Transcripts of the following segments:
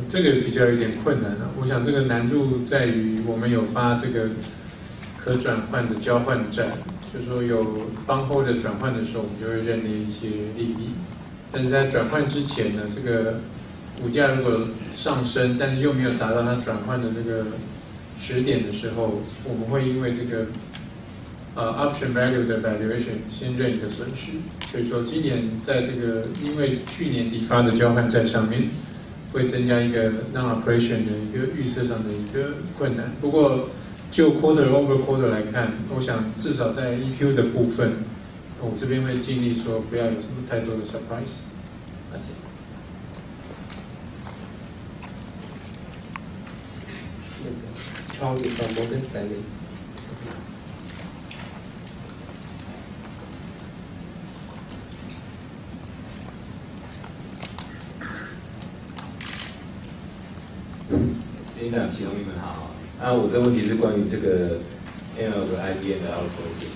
这个比较有点困难了。我想这个难度在于我们有发这个可转换的交换债，就是说有帮后的转换的时候，我们就会认列一些利益。但是在转换之前呢，这个股价如果上升，但是又没有达到它转换的这个时点的时候，我们会因为这个option value 的 valuation 先认一个损失。所以说今年在这个因为去年底发的交换债上面，会增加一个 non-operation 的一个预测上的一个困难。不过就 quarter over quarter 来看，我想至少在 EQ 的部分，我这边会尽力说不要有什么太多的 surprise。Charlie from Morgan Stanley。店长、启宏你们好。那我这个问题是关于这个 L 和 IDM 的 outsourcing。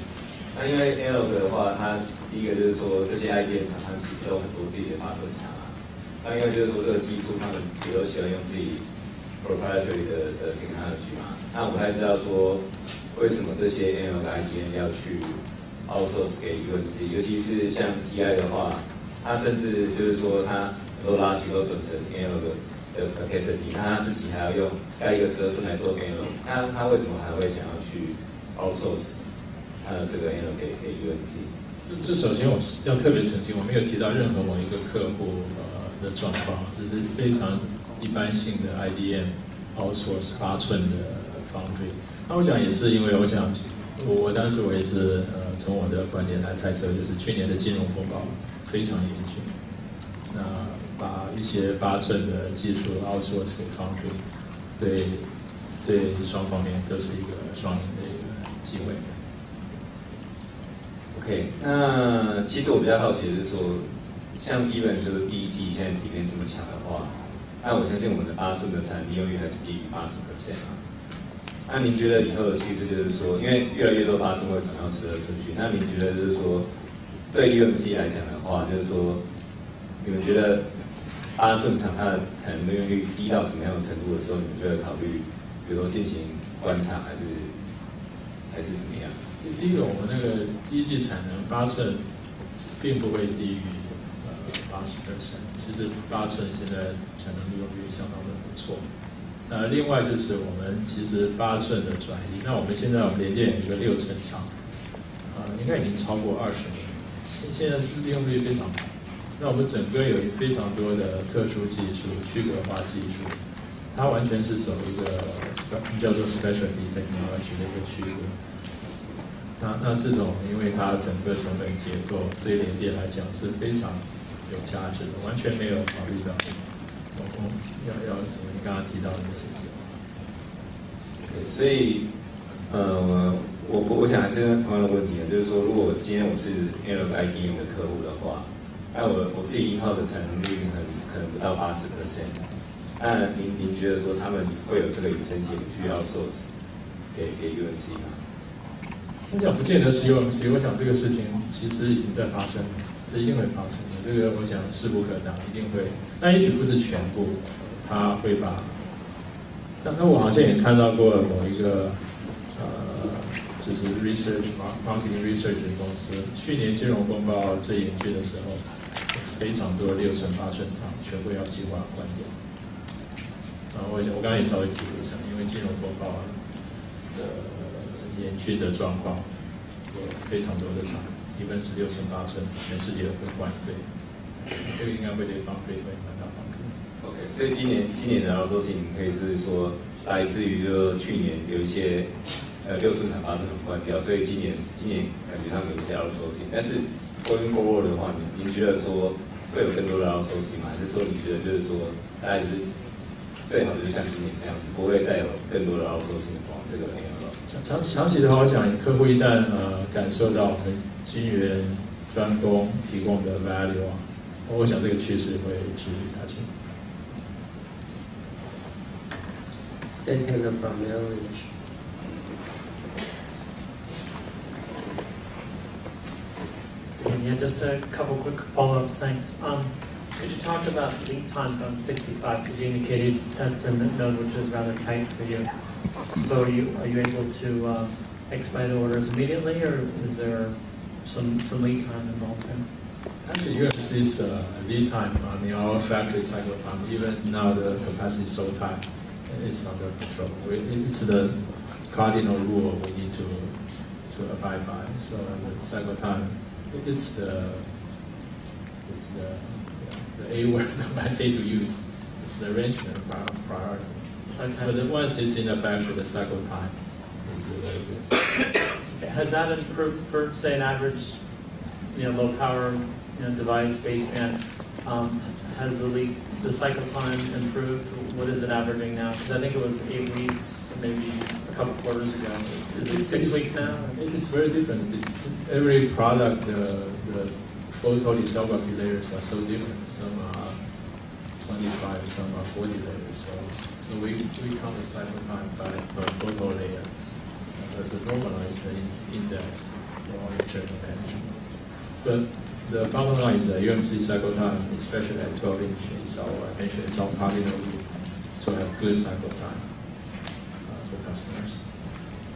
那因为 L 的话，它第一个就是说，这些 IDM 厂商其实有很多自己的发论厂啊。那因为就是说这个技术，他们也都喜欢用自己 proprietary 的 technology 嘛。那我不太知道说，为什么这些 L 和 IDM 要去 outsource 给 UMC， 尤其是像 TI 的话，它甚至就是说它很多垃圾都整成 L 的 capacity， 那他自己还要用盖一个12寸来做 L， 那他为什么还会想要去 outsource 他的这个 L 给 UMC？ 这首先我要特别澄清，我没有提到任何某一个客户的状况，这是非常一般性的 IDM outsource 8寸的 foundry。那我想也是因为我想我当时我也是从我的观点来猜测，就是去年的金融风暴非常严峻，那把一些8寸的技术 outsource 给 foundry， 对双方面都是一个双赢的一个机会。OK， 那其实我比较好奇的是说，像even就是第一季现在底面这么强的话，那我相信我们的8寸的产利用率还是低于80% 啊。那您觉得以后的趋势就是说，因为越来越多8寸会转到12寸去，那您觉得就是说，对 UMC 来讲的话，就是说，你们觉得8寸厂它的产能利用率低到什么样的程度的时候，你们就会考虑，比如说进行关厂还是怎么样？第一个，我们那个第一季产能8寸并不会低于80%，其实8寸现在产能利用率相当的不错。另外就是我们其实8寸的转移，那我们现在联电有一个6寸厂，应该已经超过20年，现在利用率非常好。那我们整个有非常多的特殊技术、区隔化技术，它完全是走一个叫做 specialty technology 的一个区隔。那这种，因为它整个成本结构对联电来讲是非常有价值的，完全没有考虑到要什么你刚刚提到的那些计划。对，所以我想还是同样的问题啊，就是说，如果今天我是 L 和 IDM 的客户的话，那我自己in-house的产能率可能不到80%，那您觉得说他们会有这个incentive需要 source 给 UMC 吗？我想不见得是 UMC， 我想这个事情其实已经在发生，这一定会发生的。这个我想势不可挡，一定会。那也许不是全部，他会把。那我好像也看到过某一个就是 marketing research 的公司，去年金融风暴最严峻的时候，非常多6寸、8寸厂全部要计划关掉。我刚刚也稍微提了一下，因为金融风暴的严峻的状况，有非常多的厂，一般是6寸、8寸，全世界都会关一堆。这个应该会对方会蛮大帮助。OK， 所以今年的outsourcing可以是说来自于就是去年有一些6寸厂、8寸厂关掉，所以今年感觉上有一些 outsourcing， 但是 going forward 的话，您觉得说会有更多的 outsourcing 吗？还是说你觉得就是说大概就是最好就是像今年这样子，不会再有更多的 outsourcing 往这个 area 了？长期的话，我想客户一旦感受到我们晶圆专攻提供的 value 我想这个趋势会持续下去。Daniel from Merrill Lynch. Yeah, just a couple quick follow-ups. Thanks. Could you talk about lead times on 65? Because you indicated that's a node which is rather tight for you. So are you able to expedite orders immediately, or is there some lead time involved there? Actually, UMC's lead time, I mean, our factory cycle time, even now the capacity is so tight, it's under control. It's the cardinal rule we need to abide by. So the cycle time, it's the A word I hate to use. It's the arrangement priority. Okay. But then once it's in the factory, the cycle time is very good. Has that improved for, say, an average, low power, device, baseband? Has the cycle time improved? What is it averaging now? Because I think it was 8 weeks, maybe a couple quarters ago. Is it 6 weeks now? It's very different. Every product, the photolithography layers are so different. Some are 25, some are 40 layers. So we count the cycle time by photo layer as a normalized index for our internal management. But the bottom line is that UMC cycle time, especially at 12 inch, is our cardinal rule to have good cycle time for customers.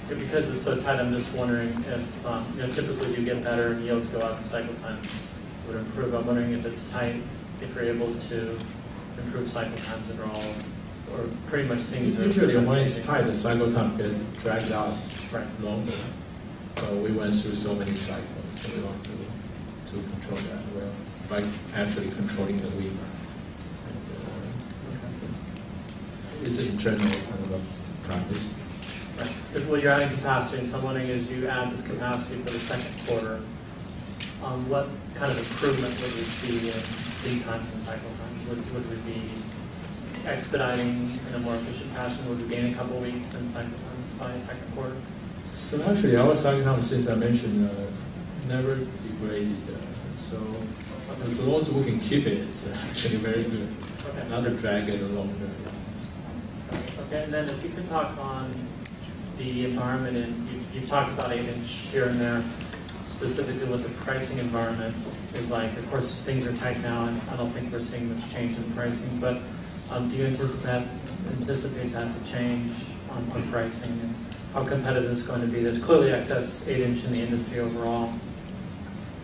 Because it's so tight, I'm just wondering if, typically you get better, yields go up, cycle times would improve. I'm wondering if it's tight, if you're able to improve cycle times at all, or pretty much things are... Usually when it's tight, the cycle time gets dragged out longer. We went through so many cycles, so we want to control that well by actually controlling the weaver. It's an internal kind of a practice. Right. Well, you're adding capacity, so I'm wondering as you add this capacity for the second quarter, what kind of improvement would we see in lead times and cycle times? Would we be expediting in a more efficient fashion? Would we gain a couple of weeks in cycle times by the second quarter? So actually, our cycle time, since I mentioned, never degraded. So as long as we can keep it, it's actually very good. Okay. Not to drag it longer. Okay, and then if you could talk on the environment, and you've talked about 8-inch here and there, specifically what the pricing environment is like. Of course, things are tight now, and I don't think we're seeing much change in pricing, but do you anticipate that to change on pricing, and how competitive it's going to be? There's clearly excess 8-inch in the industry overall.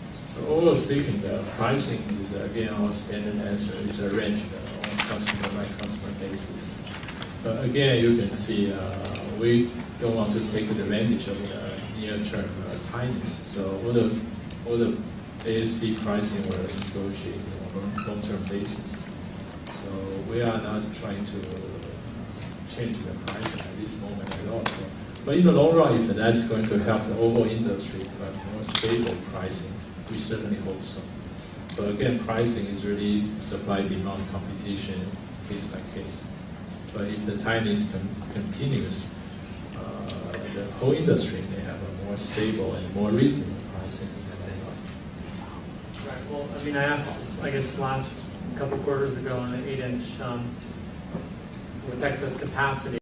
So overall speaking, the pricing is, again, our standard answer. It's arranged on customer-by-customer basis. But again, you can see we don't want to take advantage of the near-term tightness. So all the ASP pricing we're negotiating on a long-term basis. So we are not trying to change the pricing at this moment at all. So, but in the long run, if that's going to help the overall industry to have more stable pricing, we certainly hope so. But again, pricing is really supply-demand competition, case by case. But if the tightness continues, the whole industry may have a more stable and more reasonable pricing in the long run. Right. Well, I mean, I asked, I guess, last couple quarters ago on the 8-inch with excess capacity.